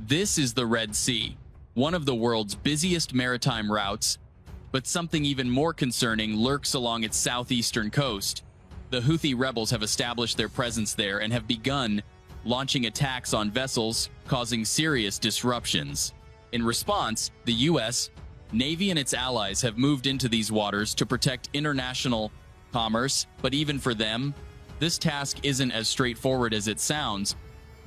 This is the Red Sea, one of the world's busiest maritime routes, but something even more concerning lurks along its southeastern coast. The Houthi rebels have established their presence there and have begun launching attacks on vessels, causing serious disruptions. In response, the U.S. Navy and its allies have moved into these waters to protect international commerce, but even for them, this task isn't as straightforward as it sounds,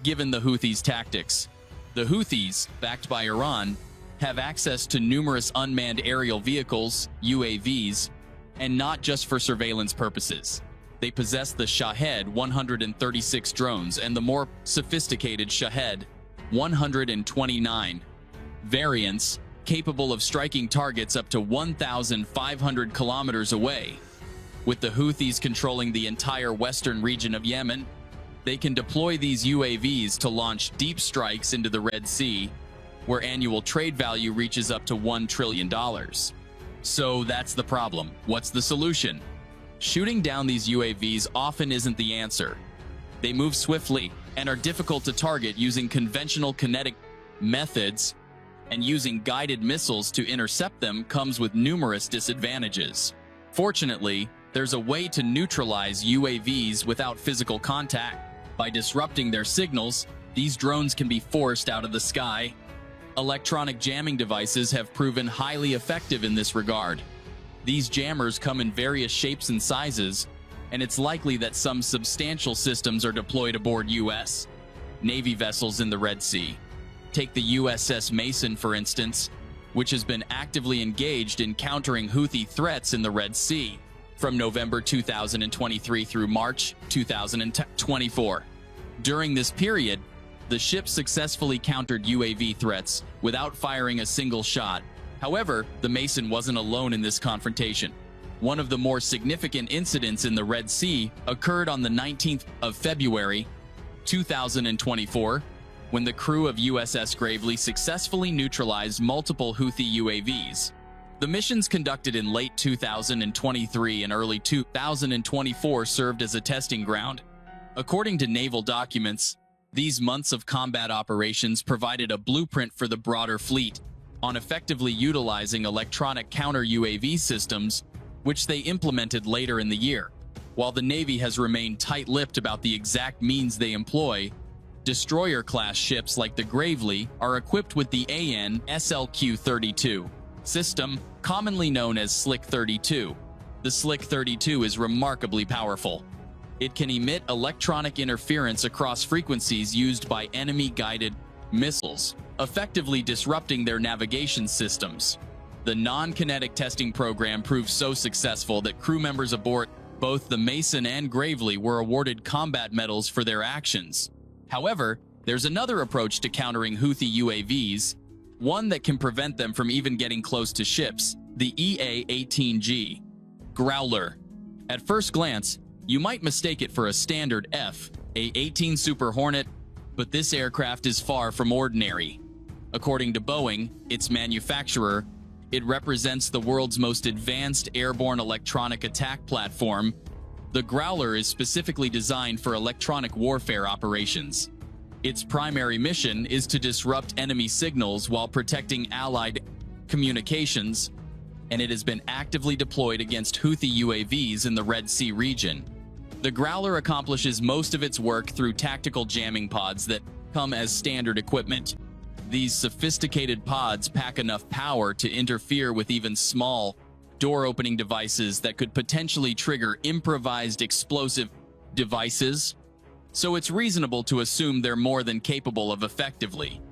given the Houthis' tactics. The Houthis, backed by Iran, have access to numerous unmanned aerial vehicles, UAVs, and not just for surveillance purposes. They possess the Shahed 136 drones and the more sophisticated Shahed 129 variants, capable of striking targets up to 1,500 kilometers away. With the Houthis controlling the entire western region of Yemen, they can deploy these UAVs to launch deep strikes into the Red Sea, where annual trade value reaches up to $1 trillion. So that's the problem. What's the solution? Shooting down these UAVs often isn't the answer. They move swiftly and are difficult to target using conventional kinetic methods, and using guided missiles to intercept them comes with numerous disadvantages. Fortunately, there's a way to neutralize UAVs without physical contact. By disrupting their signals, these drones can be forced out of the sky. Electronic jamming devices have proven highly effective in this regard. These jammers come in various shapes and sizes, and it's likely that some substantial systems are deployed aboard U.S. Navy vessels in the Red Sea. Take the USS Mason, for instance, which has been actively engaged in countering Houthi threats in the Red Sea from November 2023 through March 2024. During this period, the ship successfully countered UAV threats without firing a single shot. However, the Mason wasn't alone in this confrontation. One of the more significant incidents in the Red Sea occurred on the 19th of February 2024, when the crew of USS Gravely successfully neutralized multiple Houthi UAVs. The missions conducted in late 2023 and early 2024 served as a testing ground. According to naval documents, these months of combat operations provided a blueprint for the broader fleet on effectively utilizing electronic counter-UAV systems, which they implemented later in the year. While the Navy has remained tight-lipped about the exact means they employ, destroyer-class ships like the Gravely are equipped with the AN SLQ-32 system, commonly known as Slick-32. The Slick-32 is remarkably powerful. It can emit electronic interference across frequencies used by enemy-guided missiles, effectively disrupting their navigation systems. The non-kinetic testing program proved so successful that crew members aboard both the Mason and Gravely were awarded combat medals for their actions. However, there's another approach to countering Houthi UAVs, one that can prevent them from even getting close to ships: the EA-18G Growler. At first glance, you might mistake it for a standard F/A-18 Super Hornet, but this aircraft is far from ordinary. According to Boeing, its manufacturer, it represents the world's most advanced airborne electronic attack platform. The Growler is specifically designed for electronic warfare operations. Its primary mission is to disrupt enemy signals while protecting Allied communications, and it has been actively deployed against Houthi UAVs in the Red Sea region. The Growler accomplishes most of its work through tactical jamming pods that come as standard equipment. These sophisticated pods pack enough power to interfere with even small, door-opening devices that could potentially trigger improvised explosive devices, so it's reasonable to assume they're more than capable of effectively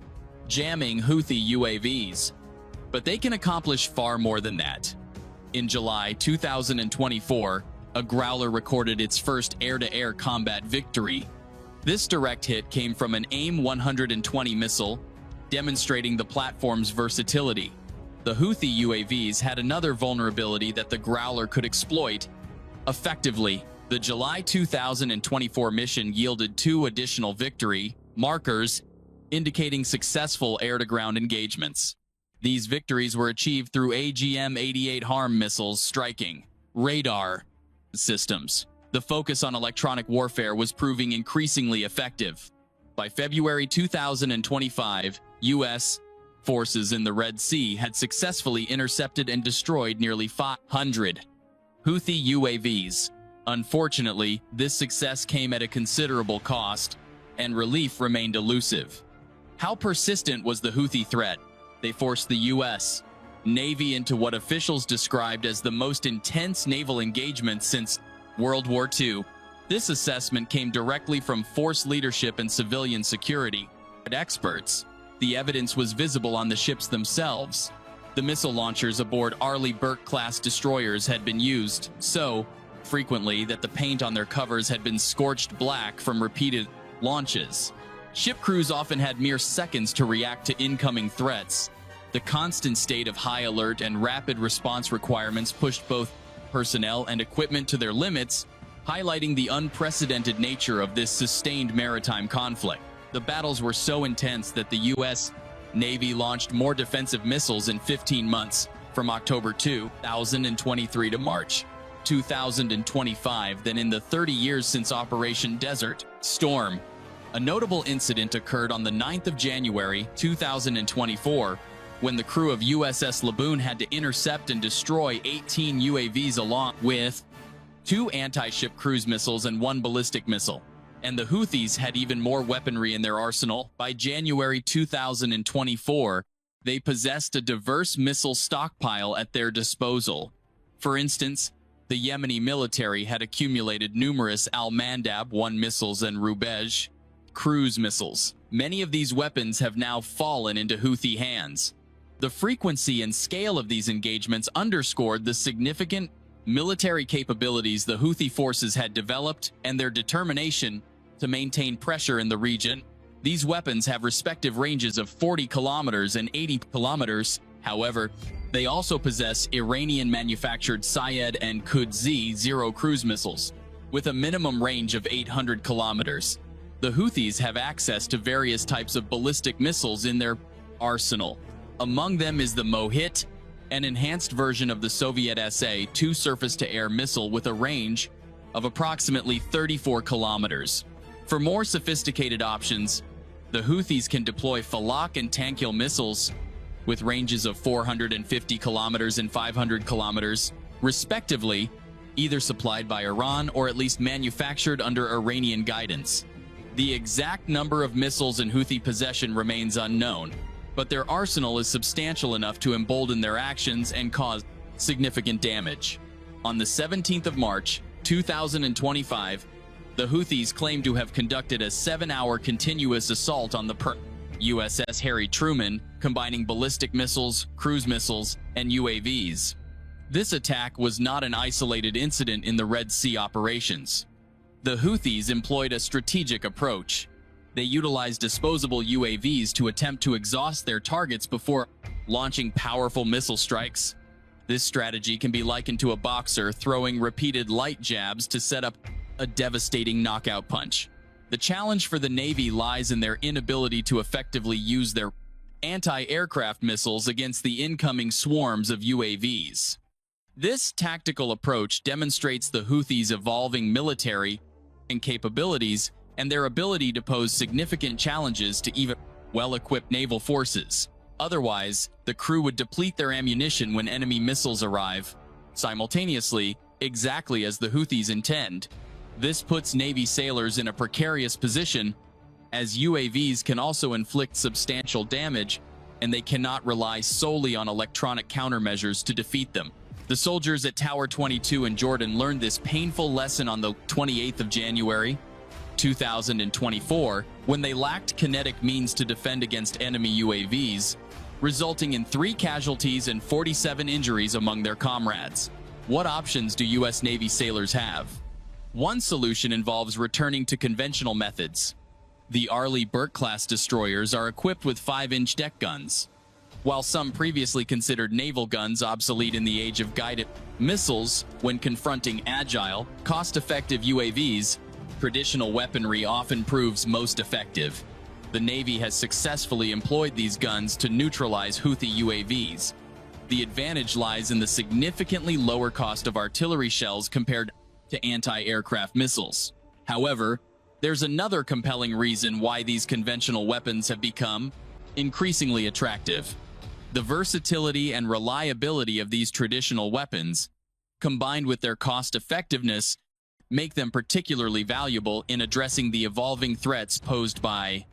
jamming Houthi UAVs. But they can accomplish far more than that. In July 2024, a Growler recorded its first air-to-air combat victory. This direct hit came from an AIM-120 missile, demonstrating the platform's versatility. The Houthi UAVs had another vulnerability that the Growler could exploit effectively. The July 2024 mission yielded 2 additional victory markers, indicating successful air-to-ground engagements. These victories were achieved through AGM-88 HARM missiles striking radar systems. The focus on electronic warfare was proving increasingly effective. By February 2025, U.S. forces in the Red Sea had successfully intercepted and destroyed nearly 500 Houthi UAVs. Unfortunately, this success came at a considerable cost, and relief remained elusive. How persistent was the Houthi threat? They forced the U.S. Navy into what officials described as the most intense naval engagement since World War II. This assessment came directly from force leadership and civilian security experts. The evidence was visible on the ships themselves. The missile launchers aboard Arleigh Burke-class destroyers had been used so frequently that the paint on their covers had been scorched black from repeated launches. Ship crews often had mere seconds to react to incoming threats. The constant state of high alert and rapid response requirements pushed both personnel and equipment to their limits, highlighting the unprecedented nature of this sustained maritime conflict. The battles were so intense that the U.S. Navy launched more defensive missiles in 15 months, from October 2023 to March 2025, than in the 30 years since Operation Desert Storm. A notable incident occurred on the 9th of January 2024, when the crew of USS Laboon had to intercept and destroy 18 UAVs along with 2 anti-ship cruise missiles and 1 ballistic missile. And the Houthis had even more weaponry in their arsenal. By January 2024, they possessed a diverse missile stockpile at their disposal. For instance, the Yemeni military had accumulated numerous Al-Mandab 1 missiles and Rubej cruise missiles. Many of these weapons have now fallen into Houthi hands. The frequency and scale of these engagements underscored the significant military capabilities the Houthi forces had developed and their determination to maintain pressure in the region. These weapons have respective ranges of 40 kilometers and 80 kilometers. However, they also possess Iranian-manufactured Syed and Qudsi-0 cruise missiles, with a minimum range of 800 kilometers. The Houthis have access to various types of ballistic missiles in their arsenal. Among them is the Mohit, an enhanced version of the Soviet SA-2 surface-to-air missile with a range of approximately 34 kilometers. For more sophisticated options, the Houthis can deploy Falak and Tankil missiles with ranges of 450 kilometers and 500 kilometers, respectively, either supplied by Iran or at least manufactured under Iranian guidance. The exact number of missiles in Houthi possession remains unknown, but their arsenal is substantial enough to embolden their actions and cause significant damage. On the 17th of March, 2025, the Houthis claim to have conducted a 7-hour continuous assault on the USS Harry Truman, combining ballistic missiles, cruise missiles, and UAVs. This attack was not an isolated incident in the Red Sea operations. The Houthis employed a strategic approach. They utilized disposable UAVs to attempt to exhaust their targets before launching powerful missile strikes. This strategy can be likened to a boxer throwing repeated light jabs to set up a devastating knockout punch. The challenge for the Navy lies in their inability to effectively use their anti-aircraft missiles against the incoming swarms of UAVs. This tactical approach demonstrates the Houthis' evolving military and capabilities and their ability to pose significant challenges to even well-equipped naval forces. Otherwise, the crew would deplete their ammunition when enemy missiles arrive simultaneously, exactly as the Houthis intend. This puts Navy sailors in a precarious position, as UAVs can also inflict substantial damage, and they cannot rely solely on electronic countermeasures to defeat them. The soldiers at Tower 22 in Jordan learned this painful lesson on the 28th of January, 2024, when they lacked kinetic means to defend against enemy UAVs, resulting in 3 casualties and 47 injuries among their comrades. What options do U.S. Navy sailors have? One solution involves returning to conventional methods. The Arleigh Burke-class destroyers are equipped with 5-inch deck guns. While some previously considered naval guns obsolete in the age of guided missiles, when confronting agile, cost-effective UAVs, traditional weaponry often proves most effective. The Navy has successfully employed these guns to neutralize Houthi UAVs. The advantage lies in the significantly lower cost of artillery shells compared to anti-aircraft missiles. However, There's another compelling reason why these conventional weapons have become increasingly attractive. The versatility and reliability of these traditional weapons, combined with their cost-effectiveness, make them particularly valuable in addressing the evolving threats posed by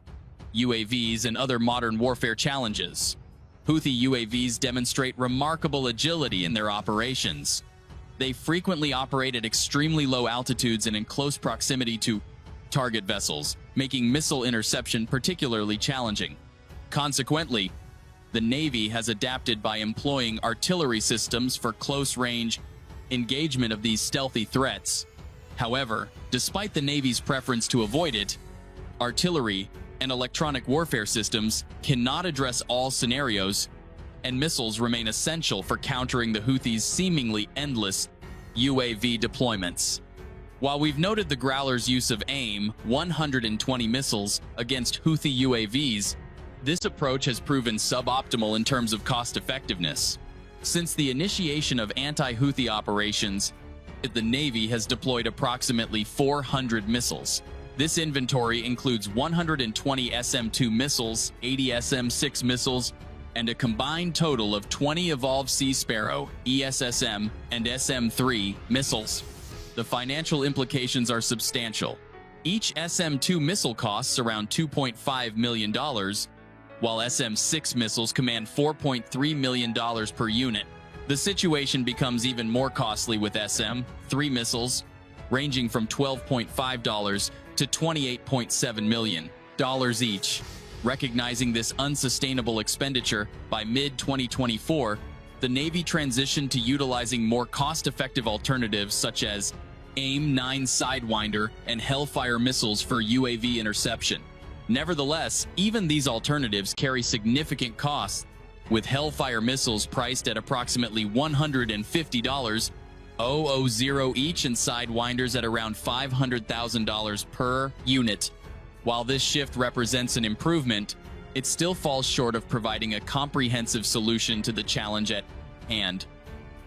UAVs and other modern warfare challenges. Houthi UAVs demonstrate remarkable agility in their operations. They frequently operate at extremely low altitudes and in close proximity to target vessels, making missile interception particularly challenging. Consequently, the Navy has adapted by employing artillery systems for close-range engagement of these stealthy threats. However, despite the Navy's preference to avoid it, artillery and electronic warfare systems cannot address all scenarios, and missiles remain essential for countering the Houthis' seemingly endless UAV deployments. While we've noted the Growler's use of AIM-120 missiles against Houthi UAVs, this approach has proven suboptimal in terms of cost-effectiveness. Since the initiation of anti-Houthi operations, the Navy has deployed approximately 400 missiles. This inventory includes 120 SM-2 missiles, 80 SM-6 missiles, and a combined total of 20 Evolved Sea Sparrow, ESSM, and SM-3 missiles. The financial implications are substantial. Each SM-2 missile costs around $2.5 million, while SM-6 missiles command $4.3 million per unit. The situation becomes even more costly with SM-3 missiles, ranging from $12.5 to $28.7 million each. Recognizing this unsustainable expenditure, by mid-2024, the Navy transitioned to utilizing more cost-effective alternatives such as AIM-9 Sidewinder and Hellfire missiles for UAV interception. Nevertheless, even these alternatives carry significant costs, with Hellfire missiles priced at approximately $150,000 each and Sidewinders at around $500,000 per unit. While this shift represents an improvement, it still falls short of providing a comprehensive solution to the challenge at hand.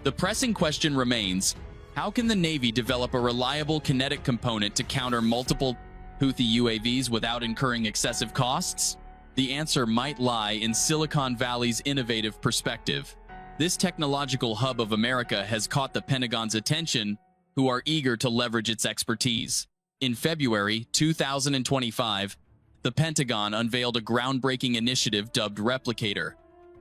The pressing question remains, how can the Navy develop a reliable kinetic component to counter multiple Houthi UAVs without incurring excessive costs? The answer might lie in Silicon Valley's innovative perspective. This technological hub of America has caught the Pentagon's attention, who are eager to leverage its expertise. In February 2025, the Pentagon unveiled a groundbreaking initiative dubbed Replicator.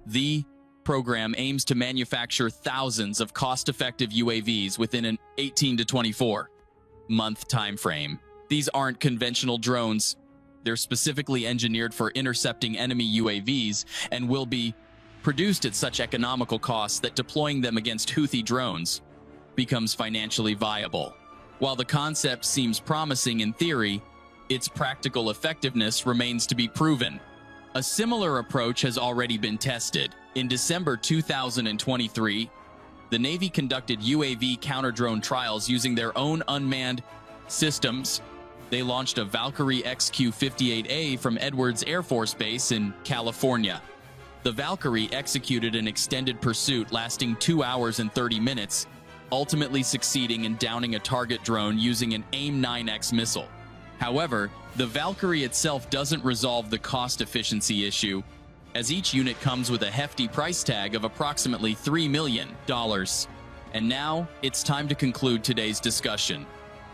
The program aims to manufacture thousands of cost-effective UAVs within an 18 to 24-month timeframe. These aren't conventional drones. They're specifically engineered for intercepting enemy UAVs and will be produced at such economical costs that deploying them against Houthi drones becomes financially viable. While the concept seems promising in theory, its practical effectiveness remains to be proven. A similar approach has already been tested. In December 2023, the Navy conducted UAV counter-drone trials using their own unmanned systems. They launched a Valkyrie XQ-58A from Edwards Air Force Base in California. The Valkyrie executed an extended pursuit lasting 2 hours and 30 minutes, ultimately succeeding in downing a target drone using an AIM-9X missile. However, the Valkyrie itself doesn't resolve the cost efficiency issue, as each unit comes with a hefty price tag of approximately $3 million. And now, it's time to conclude today's discussion.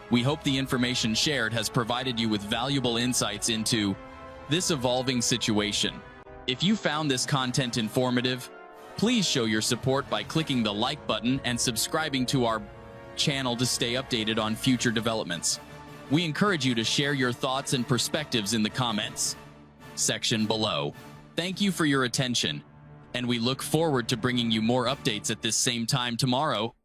We hope the information shared has provided you with valuable insights into this evolving situation. If you found this content informative, please show your support by clicking the like button and subscribing to our channel to stay updated on future developments. We encourage you to share your thoughts and perspectives in the comments section below. Thank you for your attention, and we look forward to bringing you more updates at this same time tomorrow.